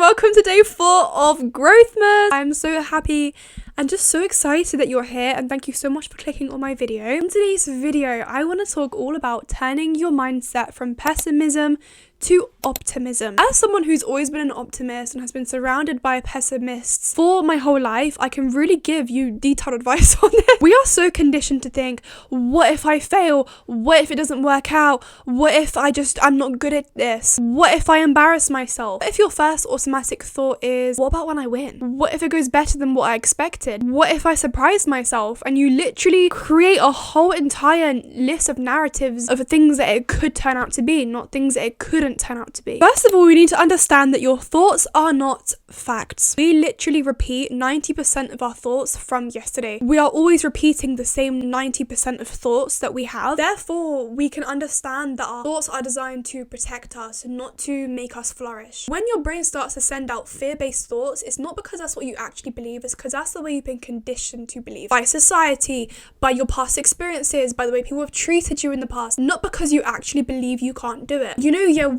welcome to day 4 of Growthmas. I'm so happy and just so excited that you're here, and thank you so much for clicking on my video. In today's video, I want to talk all about turning your mindset from pessimism to optimism. As someone who's always been an optimist and has been surrounded by pessimists for my whole life, I can really give you detailed advice on this. We are so conditioned to think, what if I fail? What if it doesn't work out? What if I'm not good at this? What if I embarrass myself? What if your first automatic thought is, what about when I win? What if it goes better than what I expected? What if I surprise myself? And you literally create a whole entire list of narratives of things that it could turn out to be, not things that it couldn't turn out to be. First of all, we need to understand that your thoughts are not facts. We literally repeat 90% of our thoughts from yesterday. We are always repeating the same 90% of thoughts that we have. Therefore, we can understand that our thoughts are designed to protect us, not to make us flourish. When your brain starts to send out fear-based thoughts, it's not because that's what you actually believe, it's because that's the way you've been conditioned to believe. By society, by your past experiences, by the way people have treated you in the past, not because you actually believe you can't do it.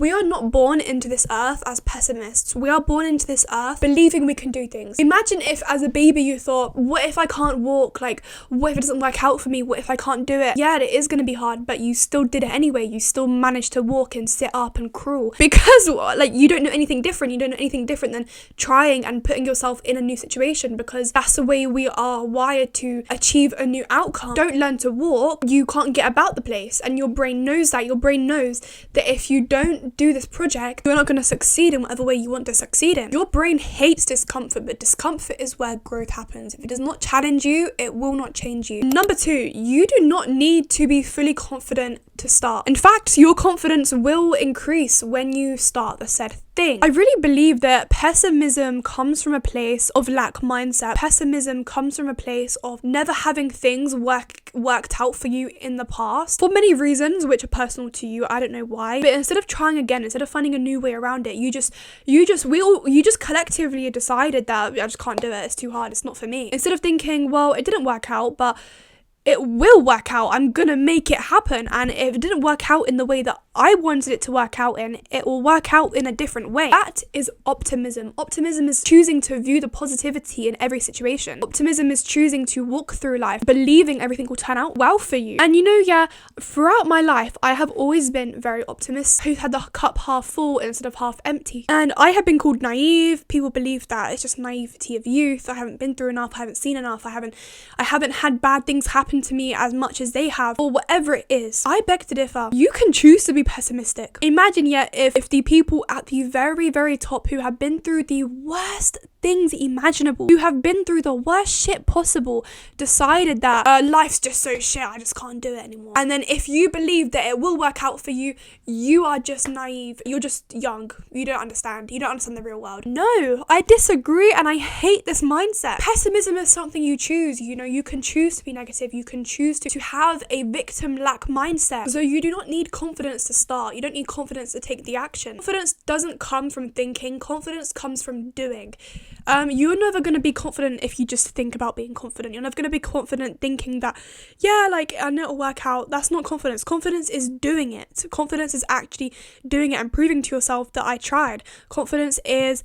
We are not born into this earth as pessimists. We are born into this earth believing we can do things. Imagine if as a baby you thought, what if I can't walk? Like, what if it doesn't work out for me? What if I can't do it? Yeah, it is going to be hard, but you still did it anyway. You still managed to walk and sit up and crawl because you don't know anything different. You don't know anything different than trying and putting yourself in a new situation, because that's the way we are wired to achieve a new outcome. Don't learn to walk, you can't get about the place, and your brain knows that. Your brain knows that if you don't do this project, you're not going to succeed in whatever way you want to succeed in. Your brain hates discomfort, but discomfort is where growth happens. If it does not challenge you, it will not change you. Number 2, you do not need to be fully confident to start. In fact, your confidence will increase when you start the said thing. I really believe that pessimism comes from a place of lack mindset. Pessimism comes from a place of never having things worked out for you in the past for many reasons which are personal to you. I don't know why, but instead of trying again, instead of finding a new way around it, you just collectively decided that I just can't do it, it's too hard, it's not for me. Instead of thinking, well, it didn't work out, but it will work out, I'm gonna make it happen, and if it didn't work out in the way that I wanted it to work out in, it will work out in a different way. That is optimism. Optimism is choosing to view the positivity in every situation. Optimism is choosing to walk through life believing everything will turn out well for you. And throughout my life, I have always been very optimistic, who had the cup half full instead of half empty. And I have been called naive. People believe that it's just naivety of youth. I haven't been through enough, I haven't seen enough, I haven't had bad things happen to me as much as they have, or whatever it is. I beg to differ. You can choose to be pessimistic. Imagine if the people at the very, very top, who have been through the worst things imaginable, who have been through the worst shit possible, decided that life's just so shit, I just can't do it anymore. And then if you believe that it will work out for you, you are just naive, you're just young, you don't understand the real world. No, I disagree, and I hate this mindset. Pessimism is something you choose. You can choose to be negative, you can choose to have a victim lack mindset. So you do not need confidence to start, you don't need confidence to take the action. Confidence doesn't come from thinking, confidence comes from doing. You're never going to be confident if you just think about being confident. You're never going to be confident thinking that, I know it'll work out. That's not confidence. Confidence is doing it. Confidence is actually doing it and proving to yourself that I tried. Confidence is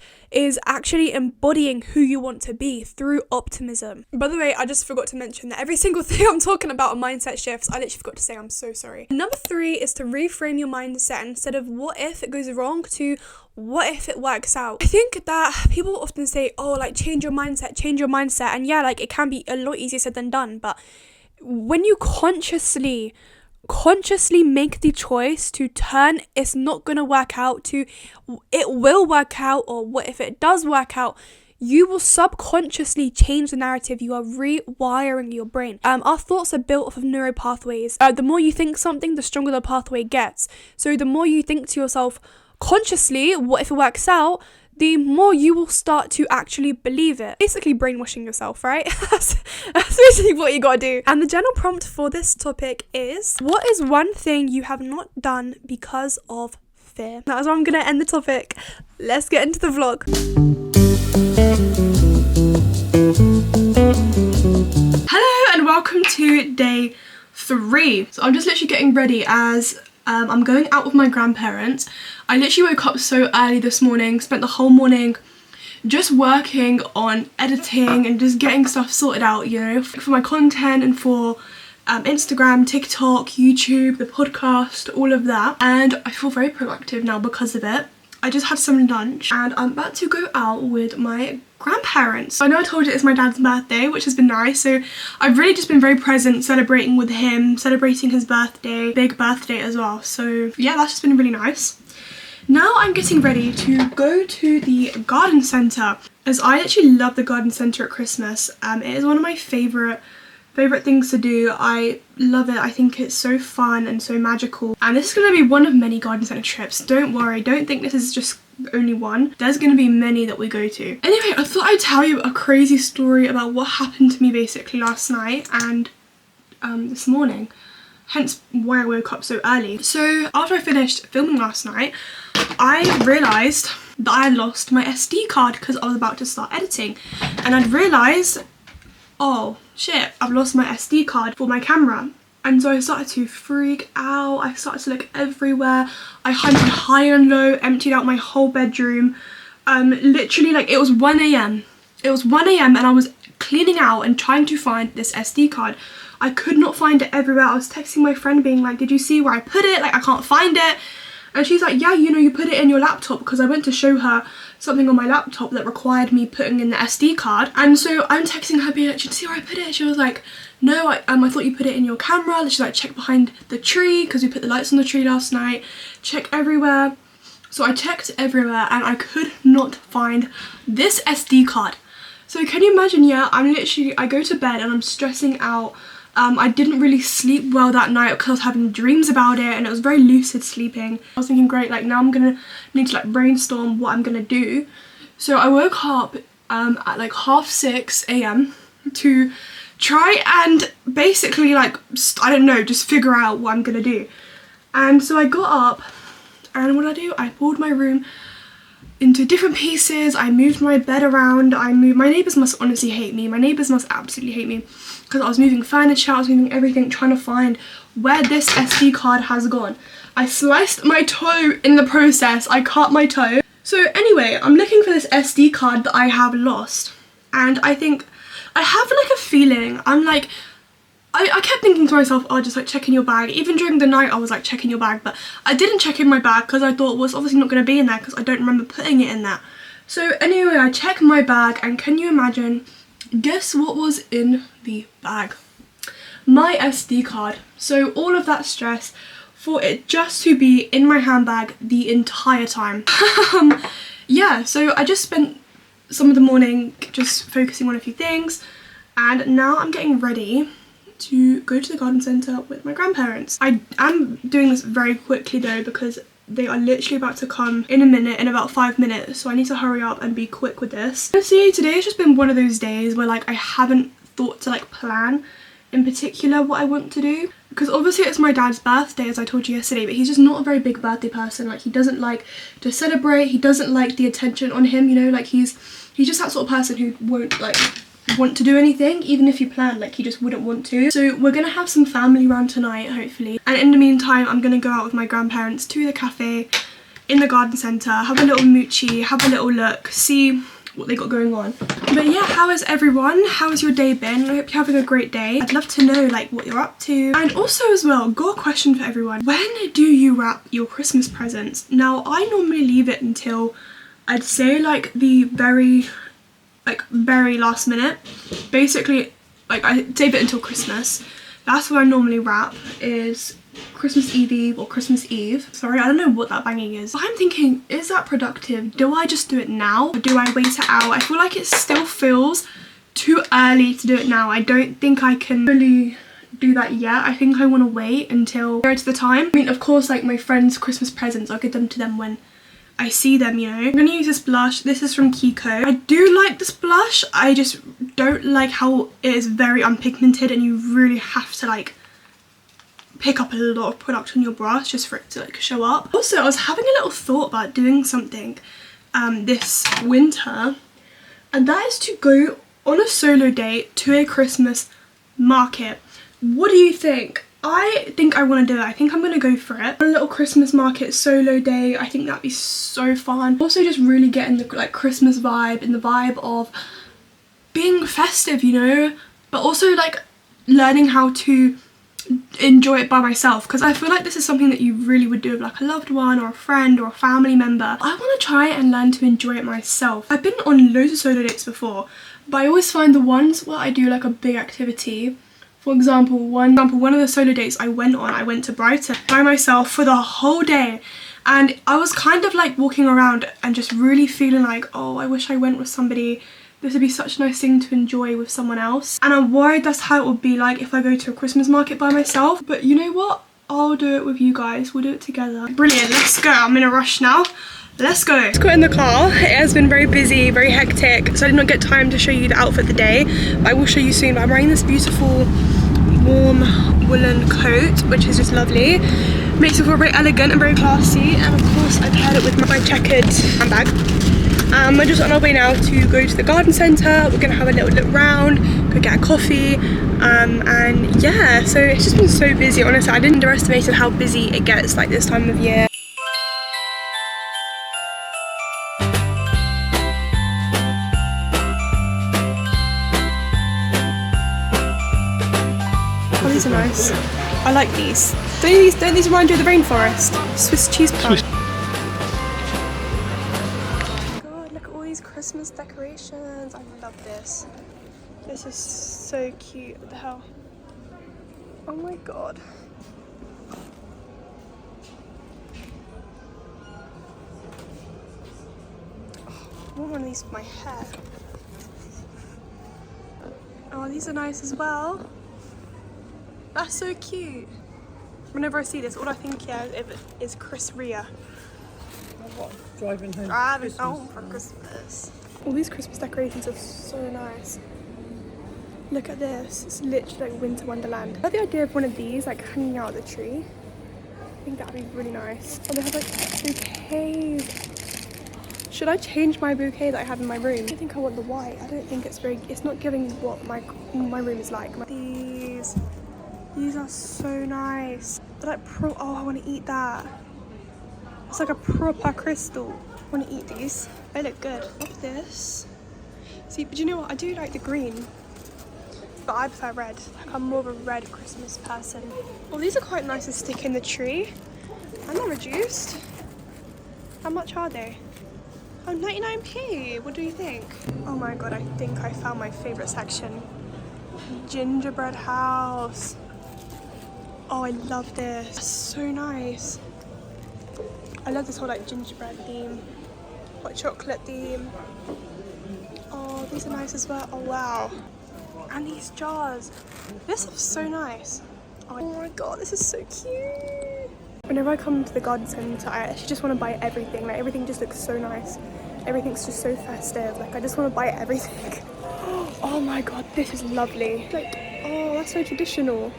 actually embodying who you want to be through optimism. By the way, I just forgot to mention that every single thing I'm talking about are mindset shifts. I literally forgot to say, I'm so sorry. Number 3 is to reframe your mindset. Instead of what if it goes wrong, to what if it works out. I think that people often say, change your mindset. And it can be a lot easier said than done. But when you consciously make the choice to turn it's not going to work out to it will work out, or what if it does work out, you will subconsciously change the narrative. You are rewiring your brain. Our thoughts are built off of neural pathways. The more you think something, the stronger the pathway gets. So the more you think to yourself consciously, what if it works out, the more you will start to actually believe it. Basically brainwashing yourself, right? That's basically what you gotta do. And the general prompt for this topic is, what is one thing you have not done because of fear? That is where I'm gonna end the topic. Let's get into the vlog. Hello and welcome to day 3. So I'm just literally getting ready as I'm going out with my grandparents. I literally woke up so early this morning, spent the whole morning just working on editing and just getting stuff sorted out, you know, for my content and for Instagram, TikTok, YouTube, the podcast, all of that. And I feel very productive now because of it. I just had some lunch and I'm about to go out with my grandparents. I know I told you it's my dad's birthday, which has been nice, so I've really just been very present celebrating with him, celebrating his birthday, big birthday as well. So yeah, that's just been really nice. Now I'm getting ready to go to the garden centre, as I actually love the garden centre at Christmas. It is one of my favourite things to do. I love it. I think it's so fun and so magical, and this is going to be one of many garden centre trips. Don't worry, don't think this is just the only one. There's going to be many that we go to. Anyway, I thought I'd tell you a crazy story about what happened to me basically last night and this morning, hence why I woke up so early. So after I finished filming last night, I realised that I had lost my SD card because I was about to start editing, and I'd realised, oh shit, I've lost my SD card for my camera. And so I started to freak out. I started to look everywhere. I hunted high and low, emptied out my whole bedroom. Literally, like, it was 1 a.m. It was 1 a.m. and I was cleaning out and trying to find this SD card. I could not find it everywhere. I was texting my friend being like, did you see where I put it? Like, I can't find it. And she's like, yeah, you know, you put it in your laptop, because I went to show her something on my laptop that required me putting in the SD card. And so I'm texting her being like, did you see where I put it? She was like, no, I thought you put it in your camera. She's like, check behind the tree, because we put the lights on the tree last night. Check everywhere. So I checked everywhere and I could not find this SD card. So can you imagine, yeah, I go to bed and I'm stressing out. I didn't really sleep well that night because I was having dreams about it, and it was very lucid sleeping. I was thinking, great, like now I'm gonna need to like brainstorm what I'm gonna do. So I woke up at like 6:30 a.m. to try and basically, like, I don't know, just figure out what I'm gonna do. And so I got up, and what did I do? I pulled my room into different pieces. I moved my bed around. My neighbours must honestly hate me. My neighbours must absolutely hate me, because I was moving furniture, I was moving everything, trying to find where this SD card has gone. I sliced my toe in the process. I cut my toe. So anyway, I'm looking for this SD card that I have lost, and I think I have like a feeling, I kept thinking to myself, oh, just like check in your bag. Even during the night I was like, check in your bag, but I didn't check in my bag because I thought, well, it's obviously not going to be in there because I don't remember putting it in there. So anyway, I checked my bag, and can you imagine, guess what was in the bag? My SD card. So all of that stress for it just to be in my handbag the entire time. Yeah, so I just spent some of the morning just focusing on a few things, and now I'm getting ready to go to the garden centre with my grandparents. I am doing this very quickly though, because they are literally about to come in a minute, in about 5 minutes, so I need to hurry up and be quick with this. Honestly, today has just been one of those days where like I haven't thought to like plan in particular what I want to do, because obviously it's my dad's birthday, as I told you yesterday, but he's just not a very big birthday person. Like, he doesn't like to celebrate, he doesn't like the attention on him, you know, like he's just that sort of person who won't like want to do anything, even if you plan, like he just wouldn't want to. So we're gonna have some family around tonight, hopefully, and in the meantime I'm gonna go out with my grandparents to the cafe in the garden centre, have a little moochie, have a little look, see what they got going on. But yeah, how is everyone? How has your day been? I hope you're having a great day. I'd love to know like what you're up to. And also as well, got a question for everyone. When do you wrap your Christmas presents? Now I normally leave it until, I'd say, like the very last minute. Basically, like I save it until Christmas. That's what I normally wrap, is Christmas Eve or Christmas Eve. Sorry, I don't know what that banging is. But I'm thinking, is that productive? Do I just do it now, or do I wait it out? I feel like it still feels too early to do it now. I don't think I can really do that yet. I think I want to wait until nearer to the time. I mean, of course, like my friends' Christmas presents, I'll give them to them when I see them, you know. I'm gonna use this blush. This is from Kiko. I do like this blush. I just don't like how it is very unpigmented, and you really have to like pick up a lot of product on your brush just for it to like show up. Also, I was having a little thought about doing something this winter, and that is to go on a solo date to a Christmas market. What do you think? I think I want to do it. I think I'm going to go for it. A little Christmas market solo day. I think that'd be so fun. Also just really getting the like Christmas vibe and the vibe of being festive, you know, but also like learning how to enjoy it by myself, because I feel like this is something that you really would do with like a loved one or a friend or a family member. I want to try and learn to enjoy it myself. I've been on loads of solo dates before, but I always find the ones where I do like a big activity. For example, one of the solo dates I went to Brighton by myself for the whole day, and I was kind of like walking around and just really feeling like, oh, I wish I went with somebody. This would be such a nice thing to enjoy with someone else. And I'm worried that's how it would be like if I go to a Christmas market by myself. But you know what? I'll do it with you guys. We'll do it together. Brilliant, let's go. I'm in a rush now. Let's go. Let's go in the car. It has been very busy, very hectic, so I did not get time to show you the outfit of the day. But I will show you soon. But I'm wearing this beautiful warm woolen coat, which is just lovely. Makes it feel very elegant and very classy. And of course I paired it with my checkered handbag. We're just on our way now to go to the garden centre. We're gonna have a little look round, go get a coffee, and yeah, so it's just been so busy. Honestly, I didn't underestimate how busy it gets like this time of year. Oh, these are nice. I like these. Don't these remind you of the rainforest? Swiss cheese plant. Christmas decorations. I love this. This is so cute. What the hell? Oh my god. Oh, I want one of these for my hair. Oh, these are nice as well. That's so cute. Whenever I see this, all I think is Chris Rea. What, driving home for Christmas. All these Christmas decorations are so nice. Look at this. It's literally like Winter Wonderland. I like the idea of one of these like hanging out of the tree. I think that would be really nice. Oh, they have like bouquets. Should I change my bouquet that I have in my room? I don't think I want the white. I don't think it's not giving what my room is like. These are so nice. They're like oh, I want to eat that. It's like a proper crystal. I want to eat these. They look good. Love this. See, but you know what? I do like the green, but I prefer red. Like, I'm more of a red Christmas person. Well, these are quite nice to stick in the tree. And they're reduced. How much are they? Oh, 99p. What do you think? Oh my god, I think I found my favourite section. Gingerbread house. Oh, I love this. It's so nice. I love this whole like gingerbread theme, hot chocolate theme. Oh, these are nice as well. Oh wow. And these jars. This is so nice. Oh my god, this is so cute. Whenever I come to the garden centre, I actually just want to buy everything. Like everything just looks so nice. Everything's just so festive. Like I just want to buy everything. Oh my god, this is lovely. Like, oh, that's so traditional.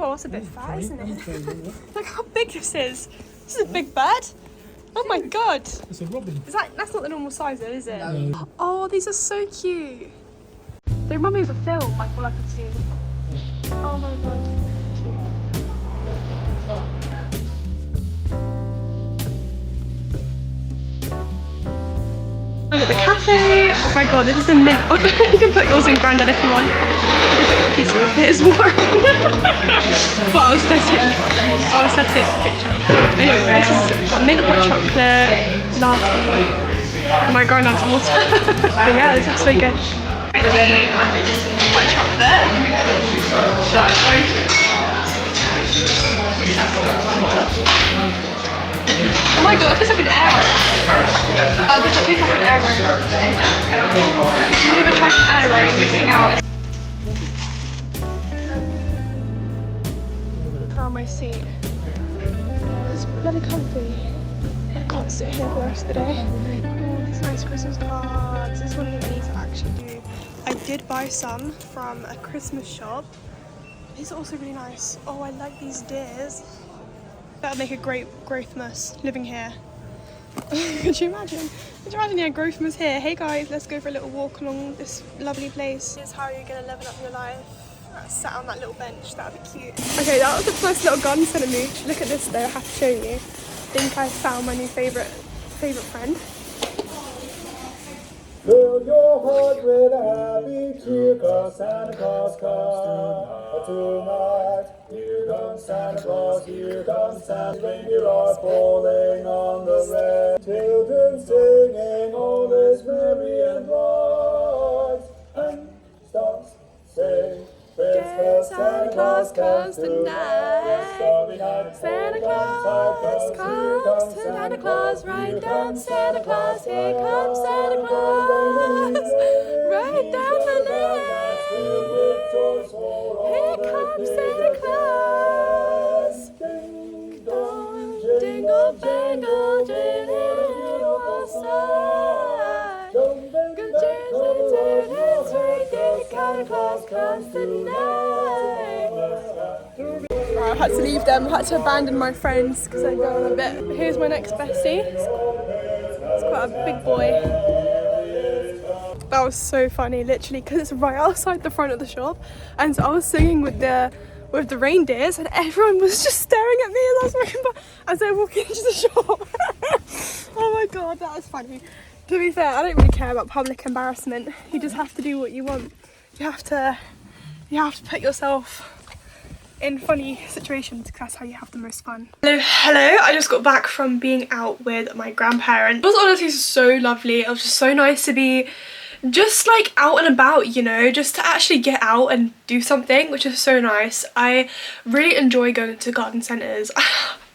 Oh, it's a bit fat, isn't it? Look how big this is. This is a big bird. Oh my god. It's a robin. That's not the normal size though, is it? No. Oh, these are so cute. They remind me of a film, like all I could see. Oh my god. Look at the cafe. Oh my god, this is a mint. Oh, you can put yours in Grandad if you want. It's warm. But I'll set it picture. Anyway, this is mint hot chocolate latte. My Grandad's water. But yeah, this looks so good. Hot chocolate. Oh my god, it feels like an arrow. This feels like an arrow. Have you ever tried an arrow mixing out? On my seat. It's bloody comfy. I can't sit here for the rest of the day. Oh, these nice Christmas cards. This is one of the things I actually do. I did buy some from a Christmas shop. These are also really nice. Oh, I like these deers. That would make a great Growthmas living here. Could you imagine? Could you imagine, yeah, Growthmas here. Hey guys, let's go for a little walk along this lovely place. Here's how you're gonna level up your life. Sat on that little bench, that would be cute. Okay, that was a nice little garden centre move. Look at this though, I have to show you. I think I found my new favourite friend. Fill your heart with a happy cheer, 'cause Santa Claus comes tonight. Here comes Santa Claus, here comes Santa. Reindeer are falling on the red. Children singing, all is merry and bright. And stars sing, Christmas, Santa Claus comes tonight. Santa Claus comes to Santa Claus, right down Santa Claus, here comes Santa Claus, right down the lane, here comes Santa Claus, jingle bangle, jingle all side, good Jesus, Santa Claus comes tonight. I had to leave them, I had to abandon my friends because they're going a bit. Here's my next bestie. It's quite a big boy. That was so funny, literally, because it's right outside the front of the shop. And so I was singing with the reindeers, and everyone was just staring at me as I was walking into the shop. Oh my god, that was funny. To be fair, I don't really care about public embarrassment. You just have to do what you want. You have to put yourself in funny situations because that's how you have the most fun. Hello, I just got back from being out with my grandparents. It was honestly so lovely. It was just so nice to be just like out and about, you know, just to actually get out and do something, which is so nice. I really enjoy going to garden centres.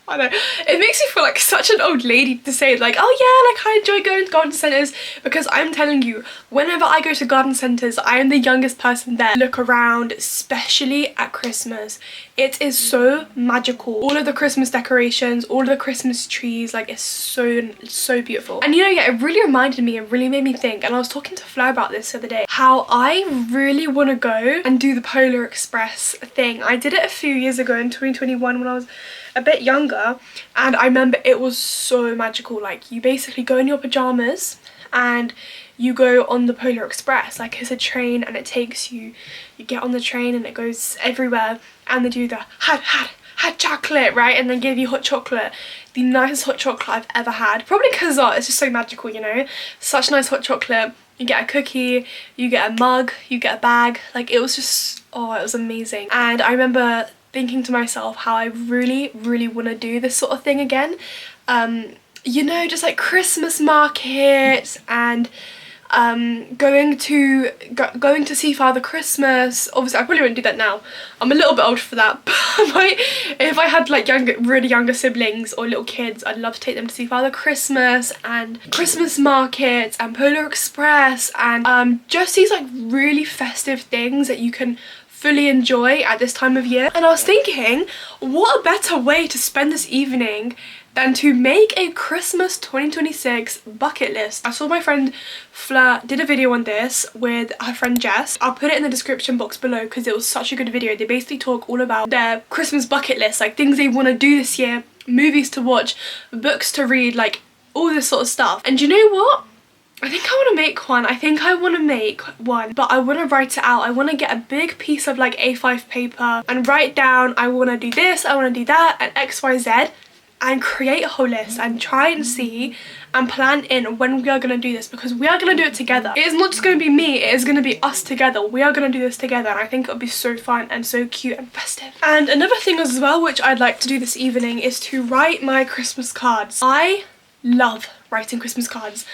I know, it makes me feel like such an old lady to say like, oh yeah, like I enjoy going to garden centres, because I'm telling you, whenever I go to garden centres, I am the youngest person there. Look around, especially at Christmas. It is so magical. All of the Christmas decorations, all of the Christmas trees, like it's so beautiful. And you know, yeah, it really reminded me, it really made me think, and I was talking to Flo about this the other day, how I really want to go and do the Polar Express thing. I did it a few years ago in 2021 when I was a bit younger, and I remember it was so magical. Like you basically go in your pajamas and you go on the Polar Express, like it's a train, and it takes you, you get on the train and it goes everywhere, and they do the hot chocolate, right, and then give you hot chocolate, the nicest hot chocolate I've ever had, probably because it's just so magical, you know, such nice hot chocolate. You get a cookie, you get a mug, you get a bag, like it was just, oh, it was amazing. And I remember thinking to myself how I really want to do this sort of thing again. You know, just like Christmas markets and going to see Father Christmas. Obviously I probably wouldn't do that now, I'm a little bit old for that, but if I had like really younger siblings or little kids, I'd love to take them to see Father Christmas and Christmas markets and Polar Express and just these like really festive things that you can fully enjoy at this time of year. And I was thinking, what a better way to spend this evening than to make a Christmas 2026 bucket list. I saw my friend Fleur did a video on this with her friend Jess. I'll put it in the description box below because it was such a good video. They basically talk all about their Christmas bucket list, like things they want to do this year, movies to watch, books to read, like all this sort of stuff. And you know what? I think I want to make one. I think I want to make one, but I want to write it out. I want to get a big piece of like A5 paper and write down, I want to do this, I want to do that, and XYZ, and create a whole list and try and see and plan in when we are going to do this, because we are going to do it together. It is not just going to be me, it is going to be us together. We are going to do this together, and I think it'll be so fun and so cute and festive. And another thing as well, which I'd like to do this evening, is to write my Christmas cards. I love writing Christmas cards.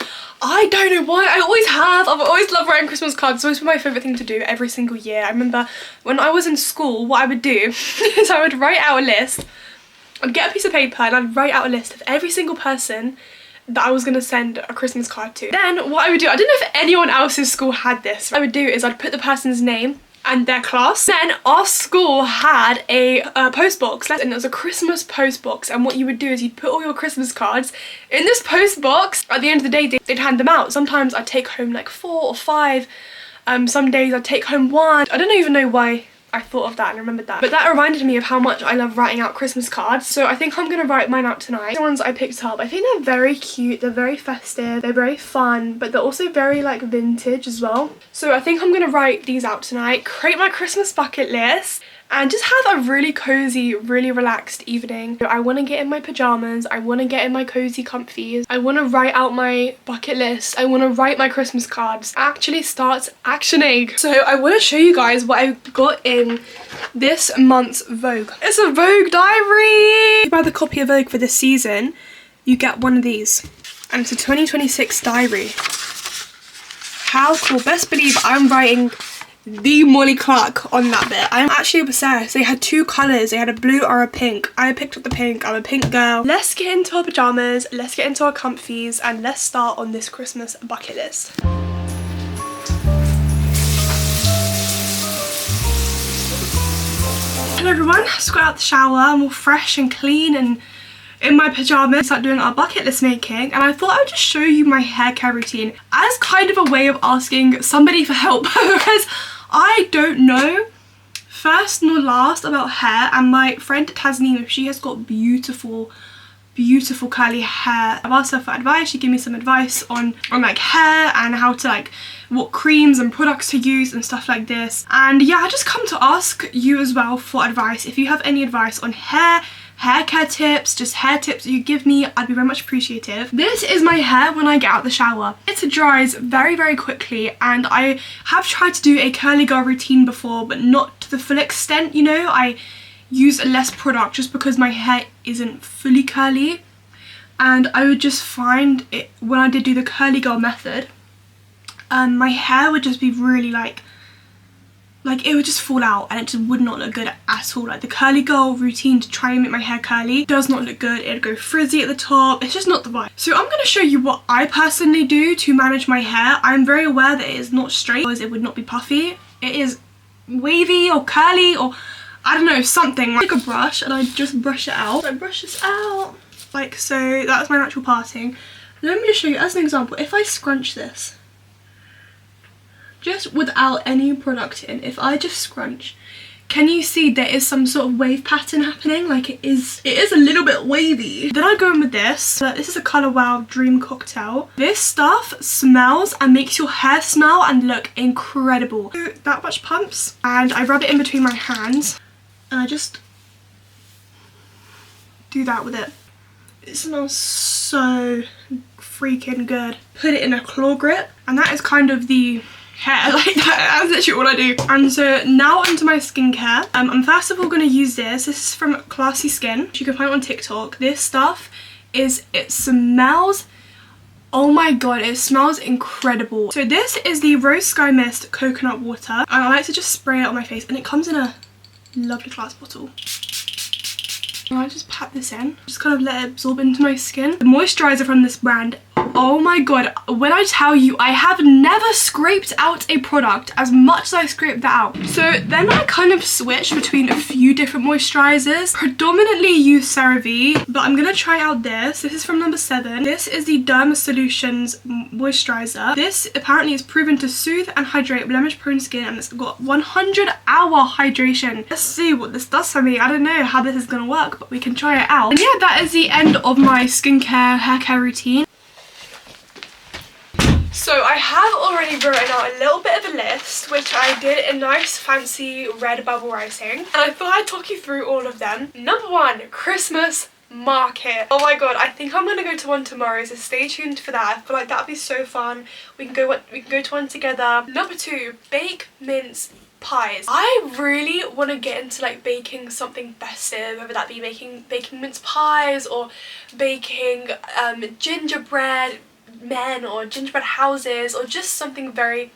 I don't know why, I always have. I've always loved writing Christmas cards. It's always been my favourite thing to do every single year. I remember when I was in school, what I would do is I would write out a list. I'd get a piece of paper and I'd write out a list of every single person that I was going to send a Christmas card to. Then what I would do, I don't know if anyone else's school had this. What I would do is I'd put the person's name and their class. Then our school had a post box, and it was a Christmas post box, and what you would do is you'd put all your Christmas cards in this post box. At the end of the day they'd hand them out. Sometimes I'd take home like 4 or 5, some days I'd take home 1. I don't even know why I thought of that and remembered that. But that reminded me of how much I love writing out Christmas cards. So I think I'm gonna write mine out tonight. The ones I picked up, I think they're very cute, they're very festive, they're very fun, but they're also very like vintage as well. So I think I'm gonna write these out tonight, create my Christmas bucket list, and just have a really cozy, really relaxed evening. I want to get in my pajamas, I want to get in my cozy comfies, I want to write out my bucket list, I want to write my Christmas cards, actually start actioning. So I want to show you guys what I got in this month's Vogue. It's a Vogue diary! If you buy the copy of Vogue for this season, you get one of these. And it's a 2026 diary. How cool. Best believe I'm writing the Molly Clark on that bit. I'm actually obsessed. They had two colours. They had a blue or a pink. I picked up the pink. I'm a pink girl. Let's get into our pajamas. Let's get into our comfies. And let's start on this Christmas bucket list. Hello everyone. I just got out the shower. I'm all fresh and clean and in my pajamas, start doing our bucket list making, and I thought I would just show you my hair care routine as kind of a way of asking somebody for help because I don't know first nor last about hair, and my friend Tasneem, she has got beautiful curly hair. I've asked her for advice. She gave me some advice on like hair and how to like what creams and products to use and stuff like this. And yeah, I just come to ask you as well for advice. If you have any advice on hair care tips, just hair tips that you give me, I'd be very much appreciative. This is my hair when I get out the shower. It dries very quickly, and I have tried to do a curly girl routine before, but not to the full extent, you know. I use less product just because my hair isn't fully curly, and I would just find it when I did do the curly girl method, my hair would just be really like it would just fall out and it just would not look good at all. Like the curly girl routine to try and make my hair curly does not look good. It'd go frizzy at the top. It's just not the vibe. So I'm going to show you what I personally do to manage my hair. I'm very aware that it is not straight because it would not be puffy. It is wavy or curly or I don't know, something. I take a brush and I just brush it out. I brush this out like so. That's my natural parting. Let me just show you as an example. If I scrunch this, just without any product in, if I just scrunch, can you see there is some sort of wave pattern happening? Like it is a little bit wavy. Then I go in with this. This is a Colour Wow Dream Cocktail. This stuff smells and makes your hair smell and look incredible. That much pumps, and I rub it in between my hands and I just do that with it. It smells so freaking good. Put it in a claw grip, and that is kind of the hair, like that's literally all I do. And so now onto my skincare. I'm first of all going to use this. This is from Classy Skin. You can find it on TikTok. This stuff it smells, oh my god, it smells incredible. So this is the Rose Sky Mist Coconut Water, and I like to just spray it on my face, and it comes in a lovely glass bottle. And I just pat this in, just kind of let it absorb into my skin. The moisturizer from this brand, oh my god, when I tell you, I have never scraped out a product as much as I scraped that out. So then I kind of switched between a few different moisturizers. Predominantly use CeraVe, but I'm gonna try out this. This is from number 7. This is the Derma Solutions moisturizer. This apparently is proven to soothe and hydrate blemish prone skin, and it's got 100-hour hydration. Let's see what this does for me. I don't know how this is gonna work, but we can try it out. And yeah, that is the end of my skincare hair care routine. So I have already written out a little bit of a list, which I did in nice fancy red bubble writing, and I thought I'd talk you through all of them. Number 1, Christmas market. Oh my god, I think I'm gonna go to one tomorrow, so stay tuned for that. I feel like that'd be so fun. We can go to one together. Number 2, bake mince pies. I really want to get into like baking something festive, whether that be baking mince pies or baking gingerbread men or gingerbread houses, or just something very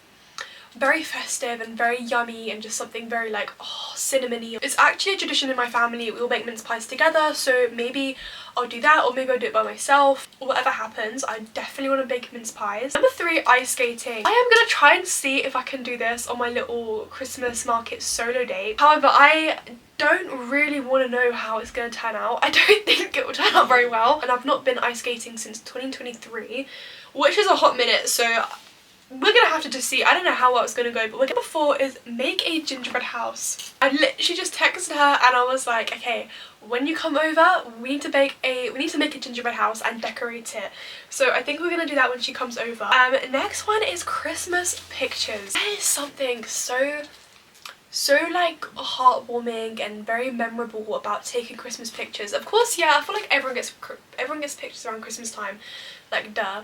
festive and very yummy, and just something very like cinnamony. It's actually a tradition in my family. We all make mince pies together, so maybe I'll do that, or maybe I'll do it by myself, or whatever happens. I definitely want to bake mince pies. Number 3, ice skating. I am gonna try and see if I can do this on my little Christmas market solo date. However, I don't really want to know how it's going to turn out. I don't think it will turn out very well, and I've not been ice skating since 2023, which is a hot minute, so we're gonna have to just see. I don't know how well it's gonna go, but we're gonna before is make a gingerbread house. I literally just texted her and I was like, okay, when you come over, we need to make a gingerbread house and decorate it. So I think we're gonna do that when she comes over. Next one is Christmas pictures. That is something so like heartwarming and very memorable about taking Christmas pictures. Of course, yeah, I feel like everyone gets pictures around Christmas time, like duh.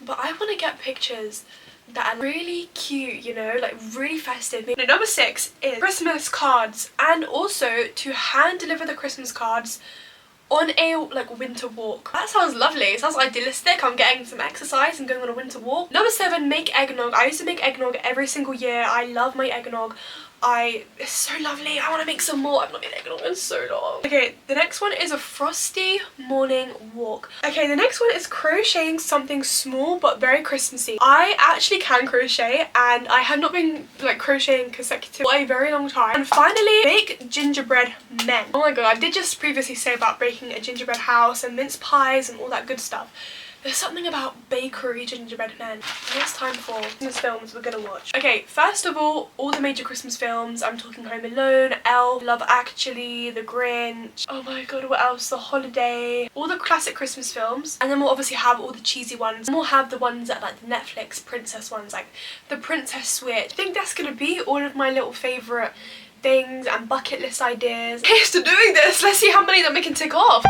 But I want to get pictures that are really cute, you know, like really festive. Now, number 6 is Christmas cards, and also to hand deliver the Christmas cards on a like winter walk. That sounds lovely. It sounds idealistic. I'm getting some exercise and going on a winter walk. Number 7, make eggnog. I used to make eggnog every single year. I love my eggnog. It's so lovely. I want to make some more. I've not made eggnog in so long. Okay, the next one is a frosty morning walk. Okay, the next one is crocheting something small but very Christmassy. I actually can crochet and I have not been like crocheting consecutive for a very long time. And finally, bake gingerbread men. Oh my god, I did just previously say about baking a gingerbread house and mince pies and all that good stuff. There's something about bakery gingerbread men. And it's time for Christmas films we're gonna watch. Okay, first of all the major Christmas films. I'm talking Home Alone, Elf, Love Actually, The Grinch. Oh my god, what else? The Holiday. All the classic Christmas films. And then we'll obviously have all the cheesy ones. And we'll have the ones that like the Netflix princess ones, like the Princess Switch. I think that's gonna be all of my little favourite things and bucket list ideas. Here's to doing this. Let's see how many that we can tick off.